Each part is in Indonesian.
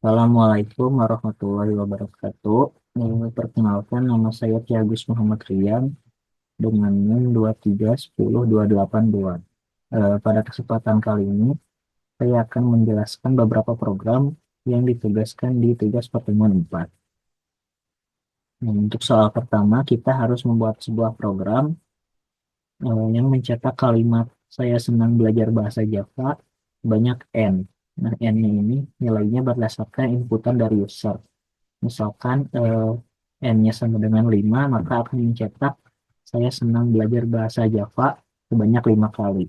Assalamualaikum warahmatullahi wabarakatuh. Perkenalkan, nama saya Tiagus Muhammad Rian dengan NIM 2310282. Pada kesempatan kali ini, saya akan menjelaskan beberapa program yang ditugaskan di tugas pertemuan 4. Untuk soal pertama, kita harus membuat sebuah program yang mencetak kalimat "Saya senang belajar bahasa Java" banyak N. Nah, N-nya ini nilainya berdasarkan inputan dari user. Misalkan N-nya sama dengan 5, maka akan mencetak "Saya senang belajar bahasa Java" sebanyak 5 kali.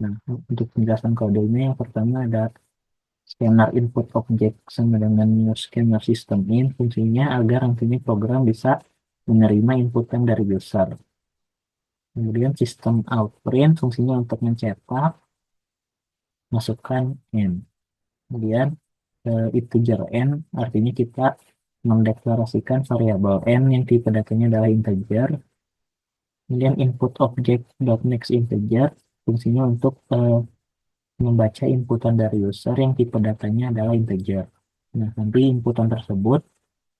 Nah, untuk penjelasan kodenya, yang pertama ada scanner input object sama dengan new scanner system in, fungsinya agar nantinya program bisa menerima inputan dari user. Kemudian sistem out print, fungsinya untuk mencetak, masukkan N. Kemudian integer N, artinya kita mendeklarasikan variabel N yang tipe datanya adalah integer. Kemudian input object next integer, fungsinya untuk membaca inputan dari user yang tipe datanya adalah integer. Nah, nanti inputan tersebut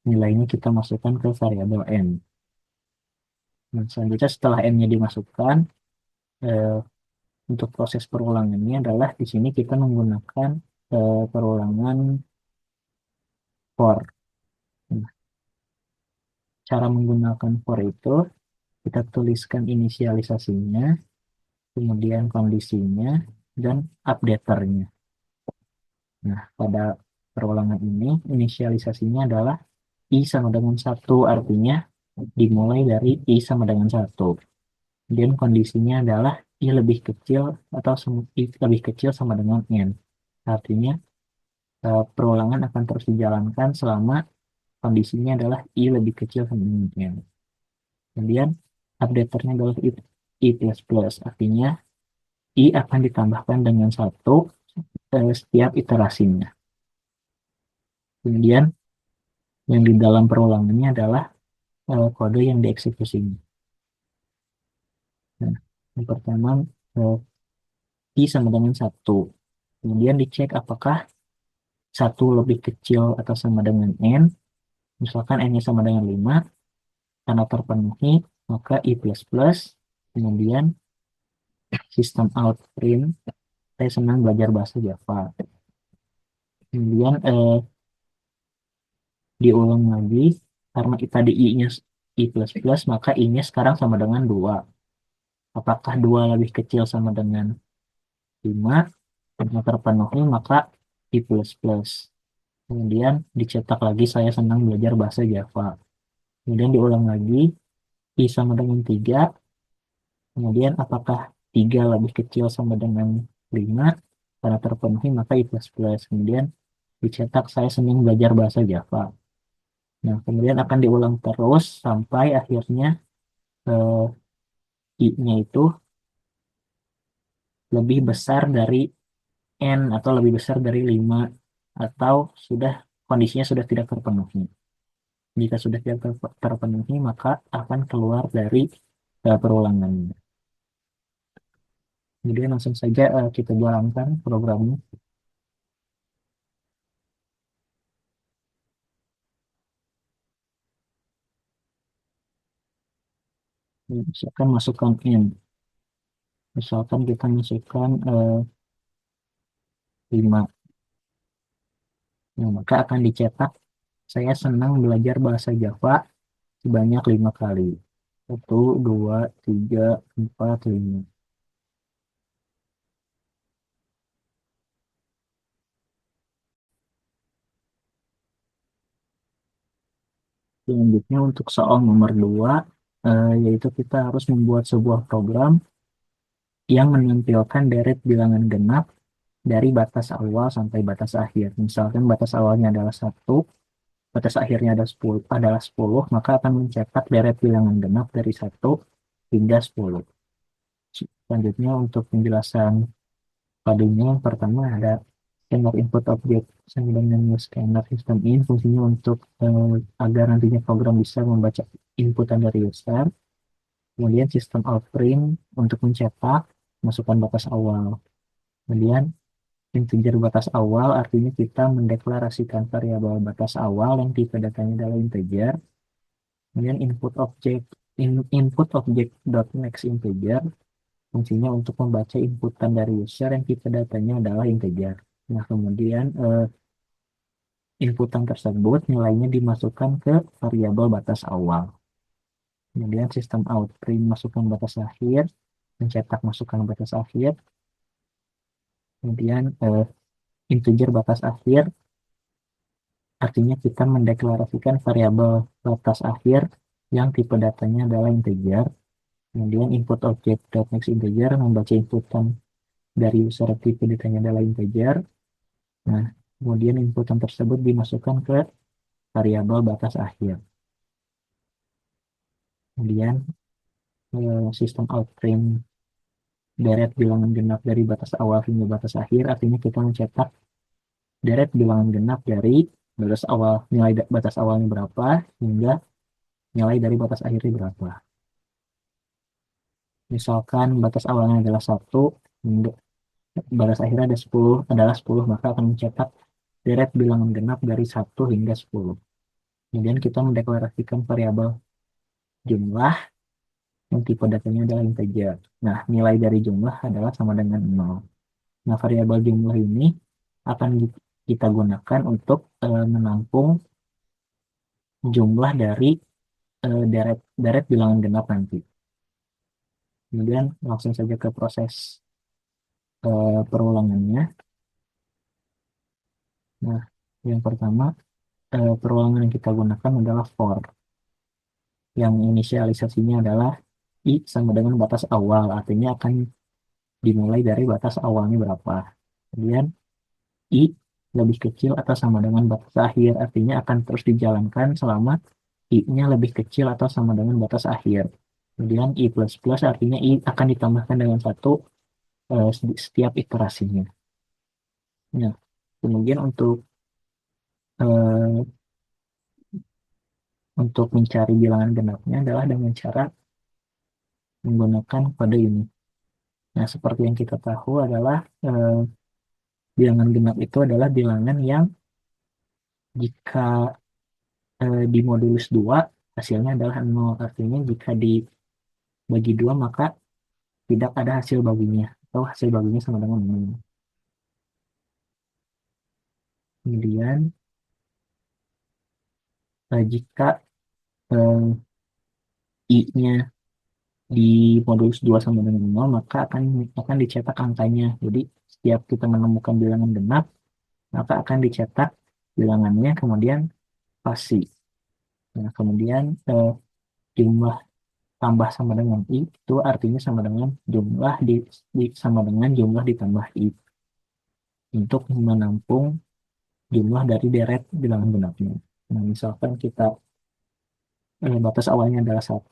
nilainya kita masukkan ke variabel N. Nah, selanjutnya setelah N-nya dimasukkan, eh, untuk proses perulangannya adalah di sini kita menggunakan perulangan for. Nah, cara menggunakan for itu, kita tuliskan inisialisasinya, kemudian kondisinya, dan updaternya. Nah, pada perulangan ini, inisialisasinya adalah I sama dengan 1, artinya dimulai dari I sama dengan 1. Kemudian kondisinya adalah I lebih kecil atau I lebih kecil sama dengan N. Artinya, perulangan akan terus dijalankan selama kondisinya adalah I lebih kecil sama dengan N. Kemudian, updaternya adalah I++, artinya I akan ditambahkan dengan 1 setiap iterasinya. Kemudian yang di dalam perulangannya adalah kode yang dieksekusinya. Nah, yang pertama I sama dengan 1. Kemudian dicek apakah 1 lebih kecil atau sama dengan N. Misalkan N-nya sama dengan 5, karena terpenuhi, maka I++. Kemudian sistem out print, saya senang belajar bahasa Java. Kemudian diulang lagi, karena tadi I-nya I++, maka I-nya sekarang sama dengan 2. Apakah 2 lebih kecil sama dengan 5? Karena terpenuhi, maka I++. Kemudian dicetak lagi, saya senang belajar bahasa Java. Kemudian diulang lagi, I sama dengan 3. Kemudian apakah 3 lebih kecil sama dengan 5? Karena terpenuhi, maka I++. Kemudian dicetak, saya senang belajar bahasa Java. Nah, kemudian akan diulang terus sampai akhirnya eh, I-nya itu lebih besar dari N atau lebih besar dari 5, atau sudah kondisinya sudah tidak terpenuhi. Jika sudah tidak terpenuhi, maka akan keluar dari perulangan. Kemudian langsung saja kita jalankan programnya. Misalkan masukkan N. Misalkan kita masukkan 5. Nah, maka akan dicetak, saya senang belajar bahasa Java sebanyak 5 kali. 1, 2, 3, 4, 5. Selanjutnya untuk soal nomor 2, yaitu kita harus membuat sebuah program yang menampilkan deret bilangan genap dari batas awal sampai batas akhir. Misalkan batas awalnya adalah 1, batas akhirnya adalah 10, maka akan mencetak deret bilangan genap dari 1 hingga 10. Selanjutnya untuk penjelasan padunya, yang pertama ada scanner input object sama dengan new scanner system in, fungsinya untuk agar nantinya program bisa membaca inputan dari user. Kemudian sistem out print untuk mencetak, masukkan batas awal. Kemudian Integer batas awal artinya kita mendeklarasikan variabel batas awal yang tipe datanya adalah integer. Kemudian input object dot next integer fungsinya untuk membaca inputan dari user yang tipe datanya adalah integer. Nah, kemudian inputan tersebut nilainya dimasukkan ke variabel batas awal. Kemudian sistem out print masukkan batas akhir, mencetak masukkan batas akhir. Kemudian integer batas akhir artinya kita mendeklarasikan variabel batas akhir yang tipe datanya adalah integer. Kemudian input object next integer membaca inputan dari user tipe datanya adalah integer. Nah, kemudian inputan tersebut dimasukkan ke variabel batas akhir. Kemudian sistem out print deret bilangan genap dari batas awal hingga batas akhir artinya kita mencetak deret bilangan genap dari batas awal, nilai batas awalnya berapa hingga nilai dari batas akhirnya berapa. Misalkan batas awalnya adalah 1, hingga batas akhirnya ada 10, adalah 10, maka akan mencetak deret bilangan genap dari 1 hingga 10. Kemudian kita mendeklarasikan variabel jumlah yang tipe datanya adalah integer. Nah, nilai dari jumlah adalah sama dengan 0. Nah, variabel jumlah ini akan kita gunakan untuk menampung jumlah dari deret deret bilangan genap nanti. Kemudian langsung saja ke proses perulangannya. Nah, yang pertama perulangan yang kita gunakan adalah for, yang inisialisasinya adalah i sama dengan batas awal, artinya akan dimulai dari batas awalnya berapa. Kemudian i lebih kecil atau sama dengan batas akhir, artinya akan terus dijalankan selama i-nya lebih kecil atau sama dengan batas akhir. Kemudian i plus plus artinya i akan ditambahkan dengan 1 setiap iterasinya. Nah, kemudian eh, untuk mencari bilangan genapnya adalah dengan cara menggunakan kode ini. Nah, seperti yang kita tahu adalah bilangan genap itu adalah bilangan yang jika di modulus 2 hasilnya adalah 0. Artinya jika dibagi 2 maka tidak ada hasil baginya atau hasil baginya sama dengan 0. Kemudian jika i-nya di modulus 2 sama dengan 0 maka akan dicetak angkanya. Jadi setiap kita menemukan bilangan genap maka akan dicetak bilangannya kemudian pasti. Nah, kemudian jumlah tambah sama dengan i itu artinya sama dengan jumlah sama dengan jumlah ditambah i untuk menampung jumlah dari deret bilangan genapnya. Nah, misalkan kita batas awalnya adalah 1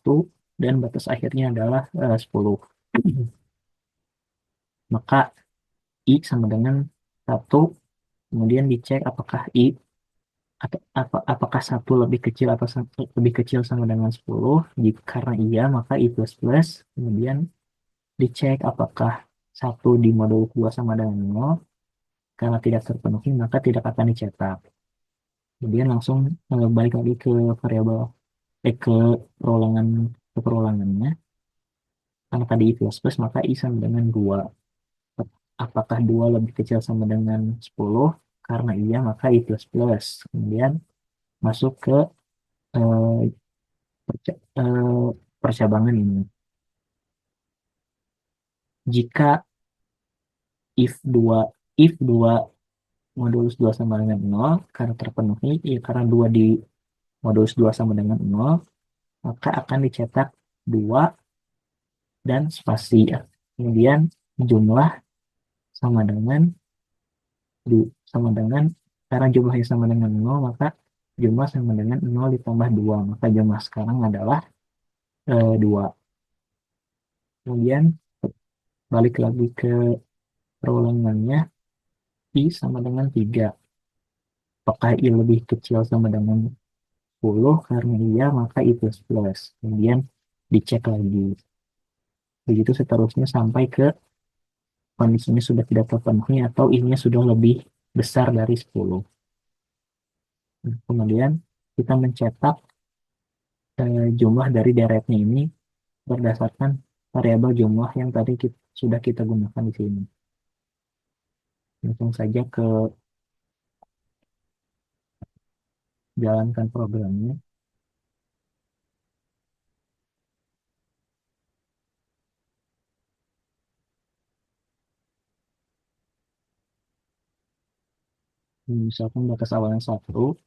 dan batas akhirnya adalah 10. Maka i sama dengan 1, kemudian dicek apakah i atau apakah 1 lebih kecil atau lebih kecil sama dengan 10. Jika karena iya maka i plus plus, kemudian dicek apakah 1 di modul 2 sama dengan 0. Karena tidak terpenuhi maka tidak akan dicetak. Kemudian langsung balik lagi ke variabel ke perulangan ke perulangannya. Karena tadi i plus plus maka i sama dengan 2. Apakah 2 lebih kecil sama dengan 10? Karena iya maka i plus plus. Kemudian masuk ke eh, percabangan ini. Jika if 2 modulus 2 sama dengan 0 karena terpenuhi, ya karena 2 di modulus 2 sama dengan 0, maka akan dicetak 2 dan spasi. Kemudian jumlah sama dengan sama dengan karena jumlahnya sama dengan 0 maka jumlah sama dengan 0 ditambah 2 maka jumlah sekarang adalah 2. Kemudian balik lagi ke perulangannya, i sama dengan 3. Apakah i lebih kecil sama dengan 10? Karena iya maka i plus plus. Kemudian dicek lagi. Begitu seterusnya sampai ke kondisinya sudah tidak terpenuhi atau ininya sudah lebih besar dari 10. Nah, kemudian kita mencetak jumlah dari deretnya ini berdasarkan variabel jumlah yang tadi sudah kita gunakan di sini. Langsung saja ke jalankan programnya. Misalkan batas awalnya 1,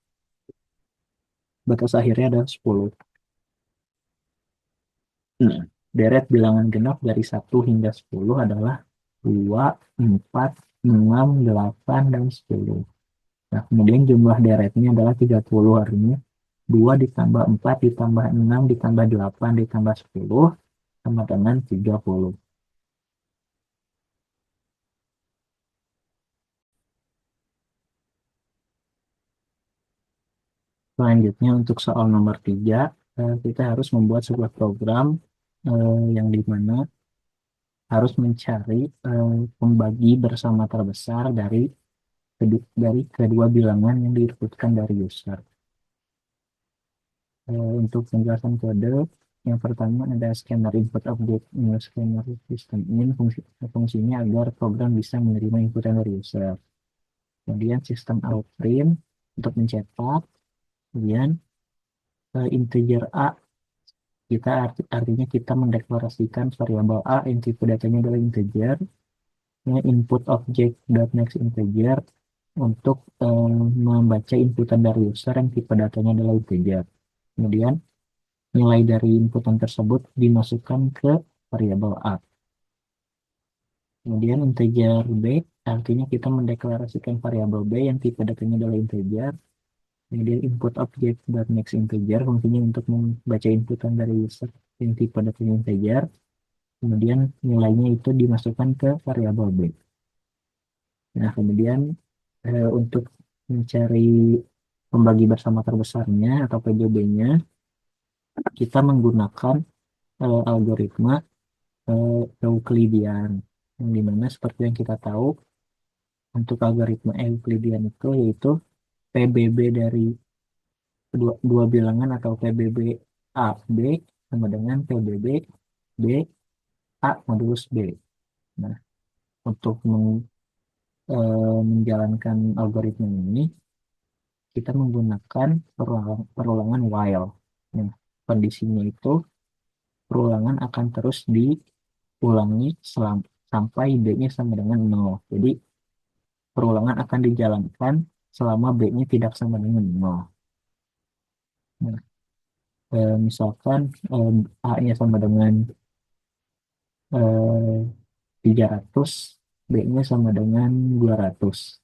batas akhirnya adalah 10. Nah, deret bilangan genap dari 1 hingga 10 adalah 2, 4, 6, 8, dan 10. Nah, kemudian jumlah deretnya adalah 30, artinya 2 ditambah 4 ditambah 6 ditambah 8 ditambah 10 sama dengan 30. Selanjutnya untuk soal nomor 3, kita harus membuat sebuah program yang dimana harus mencari pembagi bersama terbesar dari kedua bilangan yang diinputkan dari user. Untuk penjelasan kode, yang pertama ada scanner input object new scanner system in, fungsinya agar program bisa menerima inputan dari user. Kemudian sistem out print untuk mencetak. Kemudian integer a, artinya kita mendeklarasikan variabel a yang tipe datanya adalah integer. Input object next integer untuk membaca inputan dari user yang tipe datanya adalah integer. Kemudian nilai dari inputan tersebut dimasukkan ke variabel a. Kemudian integer b, artinya kita mendeklarasikan variabel b yang tipe datanya adalah integer. Kemudian input object next integer, fungsinya untuk membaca inputan dari user yang tipe datanya integer. Kemudian nilainya itu dimasukkan ke variabel b. Nah, kemudian untuk mencari pembagi bersama terbesarnya atau PBB-nya, kita menggunakan algoritma Euclidean, yang dimana seperti yang kita tahu, untuk algoritma Euclidean itu yaitu PBB dari dua bilangan atau PBB A B sama dengan PBB B A modulus B. Nah, untuk menjalankan algoritma ini, kita menggunakan perulangan while. Nah, kondisinya itu perulangan akan terus diulangi sampai B-nya sama dengan 0. Jadi, perulangan akan dijalankan selama B-nya tidak sama dengan 0. Nah, misalkan A-nya sama dengan 300, B-nya sama dengan 200.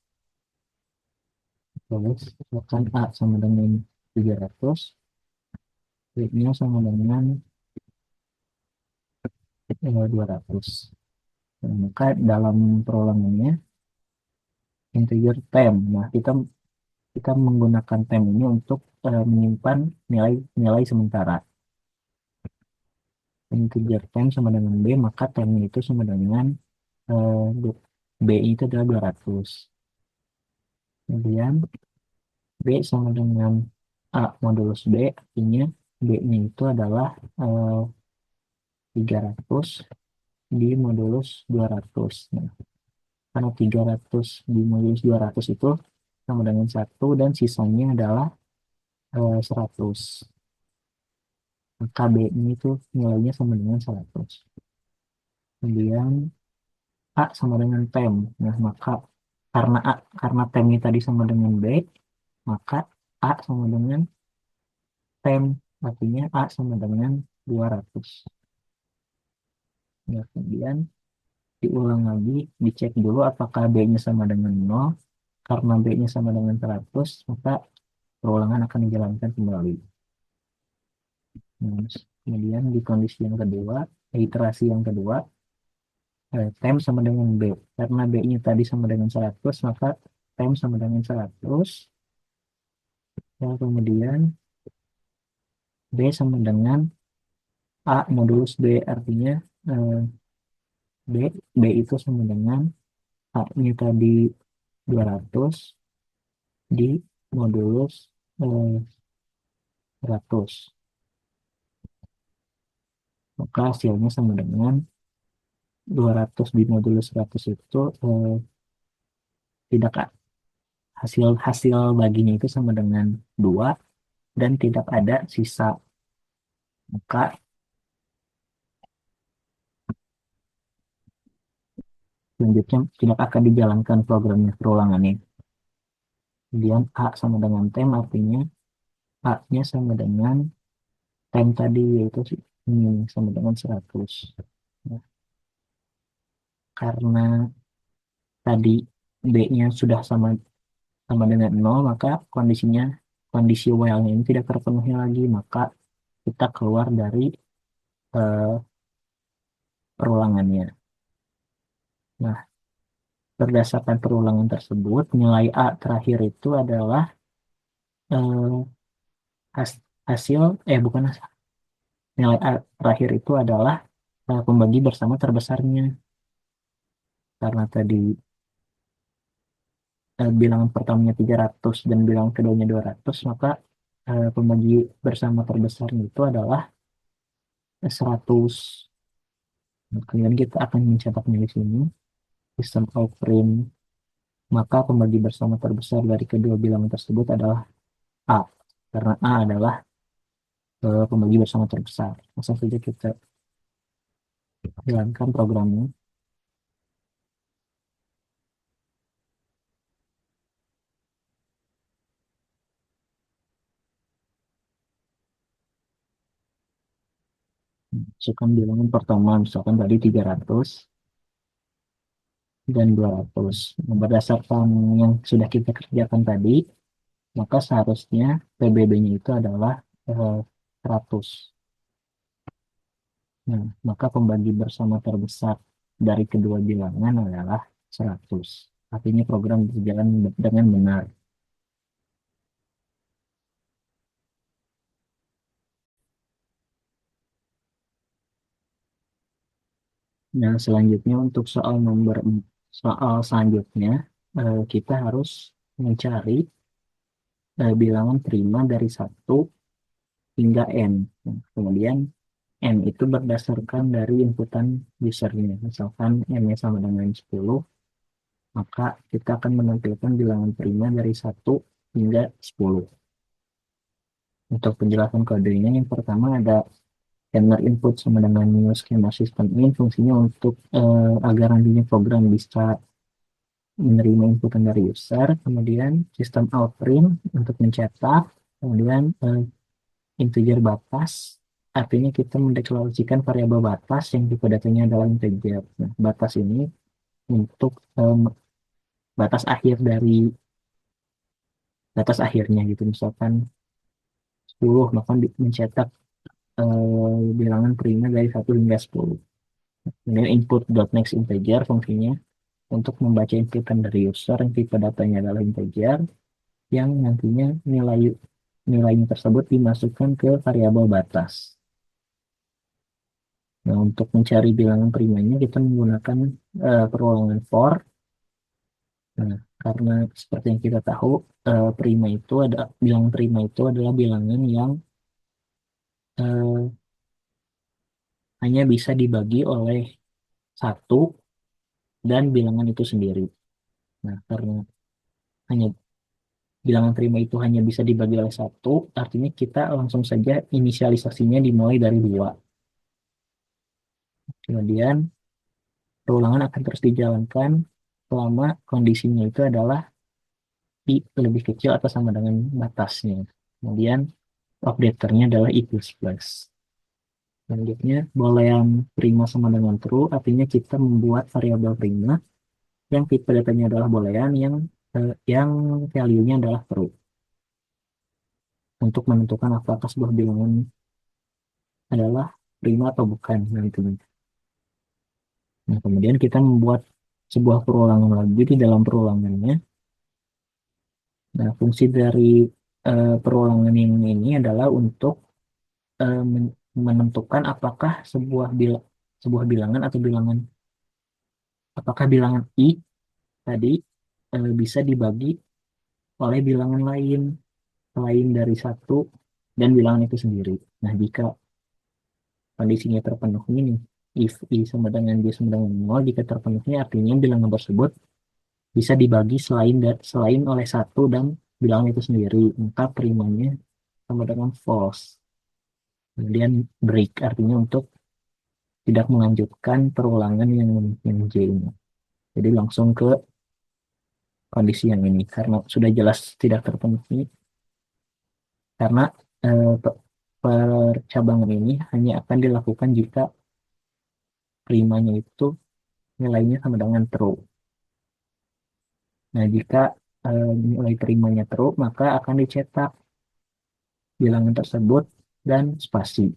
Terus, misalkan A sama dengan 300, B-nya sama dengan 200. Nah, maka dalam perulangannya integer temp. Nah, kita kita menggunakan temp ini untuk menyimpan nilai sementara. Integer temp sama dengan b, maka temp itu sama dengan b itu adalah 200. Kemudian b sama dengan a modulus b, artinya b-nya itu adalah 300 di modulus 200. Nah, karena 300 di modulus 200 itu sama dengan 1 dan sisanya adalah 100. Maka B-nya itu nilainya sama dengan 100. Kemudian A sama dengan tem. Nah, maka karena temnya tadi sama dengan B, maka A sama dengan tem. Artinya A sama dengan 200. Nah, kemudian diulang lagi, dicek dulu apakah B-nya sama dengan 0. Karena B-nya sama dengan 100, maka perulangan akan dijalankan kembali. Nah, kemudian di kondisi yang kedua, iterasi yang kedua, tem sama dengan B. Karena B-nya tadi sama dengan 100, maka tem sama dengan 100. Dan kemudian B sama dengan A modulus B. Artinya B. B itu sama dengan A-nya tadi 200 di modulus 100. Maka hasilnya sama dengan 200 di modulus 100 itu tidak hasil hasil baginya itu sama dengan 2 dan tidak ada sisa. Maka selanjutnya tidak akan dijalankan programnya perulangannya. Kemudian A sama dengan tem artinya A-nya sama dengan tem tadi yaitu ini sama dengan 100. Nah, karena tadi B-nya sudah sama sama dengan 0, maka kondisi while-nya ini tidak terpenuhi lagi, maka kita keluar dari eh, perulangannya. Nah, berdasarkan perulangan tersebut, nilai A terakhir itu adalah eh, hasil, bukan hasil, nilai A terakhir itu adalah pembagi bersama terbesarnya. Karena tadi bilangan pertamanya 300 dan bilangan keduanya 200, maka pembagi bersama terbesarnya itu adalah 100. Nah, kemudian kita akan mencatatnya di sini, sistem out print, maka pembagi bersama terbesar dari kedua bilangan tersebut adalah A, karena A adalah pembagi bersama terbesar. Langsung saja kita jalankan programnya. Masukkan bilangan pertama, misalkan tadi 300 dan 200. Nah, berdasarkan yang sudah kita kerjakan tadi, maka seharusnya PBB-nya itu adalah 100. Nah, maka pembagi bersama terbesar dari kedua bilangan adalah 100. Artinya program berjalan dengan benar. Nah, selanjutnya untuk soal selanjutnya, kita harus mencari bilangan prima dari 1 hingga N. Nah, kemudian N itu berdasarkan dari inputan usernya. Misalkan N-nya sama dengan 10, maka kita akan menampilkan bilangan prima dari 1 hingga 10. Untuk penjelasan kodenya, yang pertama ada scanner input sama dengan new scanner system in, fungsinya untuk agar nantinya program bisa menerima inputan dari user, kemudian sistem out print untuk mencetak, kemudian integer batas, artinya kita mendeklarasikan variabel batas yang tipe datanya adalah integer. Nah, batas ini untuk batas akhir dari batas akhirnya gitu, misalkan 10, maka mencetak bilangan prima dari 1 hingga 10. Kemudian input dot next integer fungsinya untuk membaca inputan dari user yang tipe datanya adalah integer, yang nantinya nilainya tersebut dimasukkan ke variabel batas. Nah, untuk mencari bilangan primanya kita menggunakan perulangan for. Nah, karena seperti yang kita tahu, bilangan prima itu adalah bilangan yang eh, hanya bisa dibagi oleh satu dan bilangan itu sendiri. Nah, karena hanya bilangan prima itu hanya bisa dibagi oleh satu, artinya kita langsung saja inisialisasinya dimulai dari 2. Kemudian perulangan akan terus dijalankan selama kondisinya itu adalah I lebih kecil atau sama dengan batasnya. Kemudian updaternya adalah I plus plus. Selanjutnya, boolean prima sama dengan true, artinya kita membuat variabel prima yang tipe datanya adalah boolean yang value-nya adalah true untuk menentukan apakah sebuah bilangan adalah prima atau bukan. Nah, itu. Nah, kemudian kita membuat sebuah perulangan lagi di dalam perulangannya. Nah, fungsi dari perulangan ini adalah untuk menentukan apakah sebuah bilangan atau bilangan apakah bilangan I tadi bisa dibagi oleh bilangan lain selain dari satu dan bilangan itu sendiri. Nah, jika kondisinya terpenuhi nih, if I sama dengan B sama dengan 0, jika terpenuhi artinya bilangan tersebut bisa dibagi selain oleh satu dan bilangan itu sendiri, maka primanya sama dengan false. Kemudian break artinya untuk tidak melanjutkan perulangan yang J ini. Jadi langsung ke kondisi yang ini karena sudah jelas tidak terpenuhi karena percabangan ini hanya akan dilakukan jika primanya itu nilainya sama dengan true. Nah, jika nilai primanya true, maka akan dicetak bilangan tersebut dan spasi.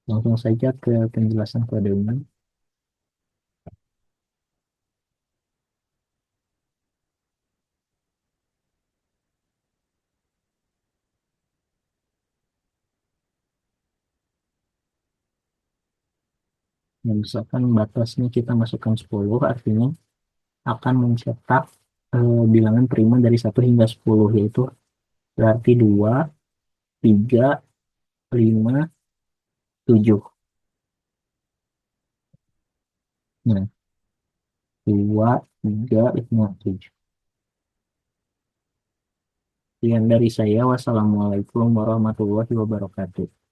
Langsung saja ke penjelasan kode umum. Yang misalkan batasnya kita masukkan 10, artinya akan mencetak bilangan prima dari 1 hingga 10, yaitu berarti 2, 3, 5, 7. Nah, 2, 3, 5, 7. Sekian dari saya. Wassalamualaikum warahmatullahi wabarakatuh.